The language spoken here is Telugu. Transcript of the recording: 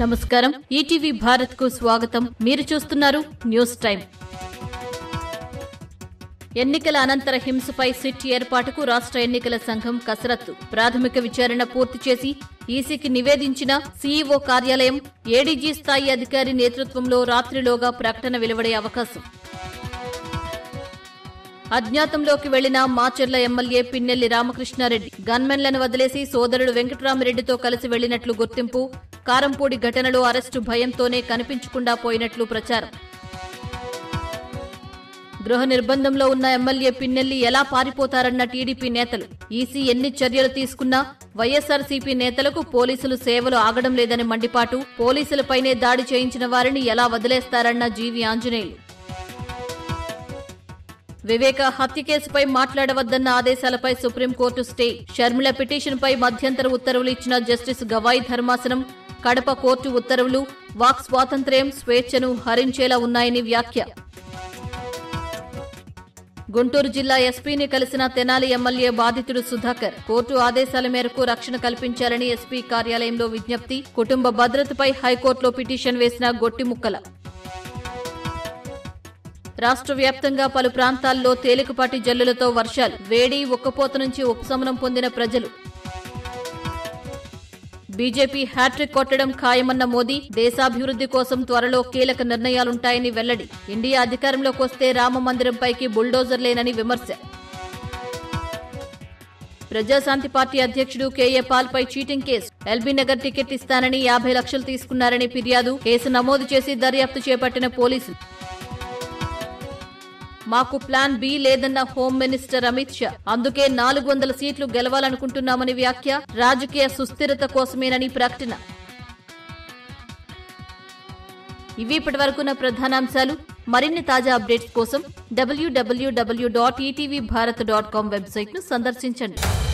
నమస్కారం. ఈటీవీ భారత్ కు స్వాగతం. మీరు చూస్తున్నారు న్యూస్ టైం. ఎన్నికల అనంతర హింసపై సిట్ ఏర్పాటుకు రాష్ట్ర ఎన్నికల సంఘం కసరత్తు. ప్రాథమిక విచారణ పూర్తి చేసి ఈసీకి నివేదించిన సీఈఓ కార్యాలయం ఏడీజీ స్థాయి అధికారి నేతృత్వంలో రాత్రిలోగా ప్రకటన వెలువడే అవకాశం. అజ్ఞాతంలోకి వెళ్లిన మాచర్ల ఎమ్మెల్యే పిన్నెల్లి రామకృష్ణారెడ్డి గన్మెన్లను వదిలేసి సోదరుడు వెంకట్రామిరెడ్డితో కలిసి వెళ్లినట్లు గుర్తింపు. కారంపూడి ఘటనలో అరెస్టు భయంతోనే కనిపించకుండా పోయినట్లు ప్రచారం. గృహ నిర్బంధంలో ఉన్న ఎమ్మెల్యే పిన్నెల్లి ఎలా పారిపోతారన్న టీడీపీ నేతలు. ఈసీ ఎన్ని చర్యలు తీసుకున్నా వైఎస్సార్సీపీ నేతలకు పోలీసులు సేవలు ఆగడం లేదని మండిపాటు. పోలీసులపైనే దాడి చేయించిన వారిని ఎలా వదిలేస్తారన్న జీవి ఆంజనేయులు. వివేక హత్య కేసుపై మాట్లాడవద్దన్న ఆదేశాలపై సుప్రీంకోర్టు స్టే. షర్మిల పిటిషన్పై మధ్యంతర ఉత్తర్వులు ఇచ్చిన జస్టిస్ గవాయ్ ధర్మాసనం. కడప కోర్టు ఉత్తర్వులు వాక్ స్వాతంత్ర్యం, స్వేచ్ఛను హరించేలా ఉన్నాయని వ్యాఖ్య. గుంటూరు జిల్లా ఎస్పీని కలిసిన తెనాలి ఎమ్మెల్యే బాధితుడు సుధాకర్. కోర్టు ఆదేశాల మేరకు రక్షణ కల్పించాలని ఎస్పీ కార్యాలయంలో విజ్ఞప్తి. కుటుంబ భద్రతపై హైకోర్టులో పిటిషన్ వేసిన గొట్టిముక్కల. రాష్ట్ర వ్యాప్తంగా పలు ప్రాంతాల్లో తేలికపాటి జల్లులతో వర్షాలు. వేడి, ఉక్కపోత నుంచి ఉపశమనం పొందిన ప్రజలు. బీజేపీ హ్యాట్రిక్ కొట్టడం ఖాయమన్న మోదీ. దేశాభివృద్ధి కోసం త్వరలో కీలక నిర్ణయాలుంటాయని వెల్లడి. ఇండియా అధికారంలోకి వస్తే రామమందిరంపైకి బుల్డోజర్లేనని విమర్శ. ప్రజాశాంతి పార్టీ అధ్యక్షుడు కేఏ పాల్పై cheating case. LB Nagar ticket ఇస్తానని 50 లక్షలు తీసుకున్నారని ఫిర్యాదు. కేసు నమోదు చేసి దర్యాప్తు చేపట్టిన పోలీసులు. మాకు ప్లాన్ బి లేదన్న హోం మినిస్టర్ అమిత్ షా. అందుకే 400 సీట్లు గెలవాలనుకుంటున్నామని వ్యాఖ్య. రాజకీయ సుస్థిరత కోసమేనని ప్రకటన. ఇవి ఇప్పటివరకున్న ప్రధానాంశాలు. మరిన్ని తాజా అప్డేట్స్ కోసం www.etvbharat.com వెబ్సైట్ను సందర్శించండి.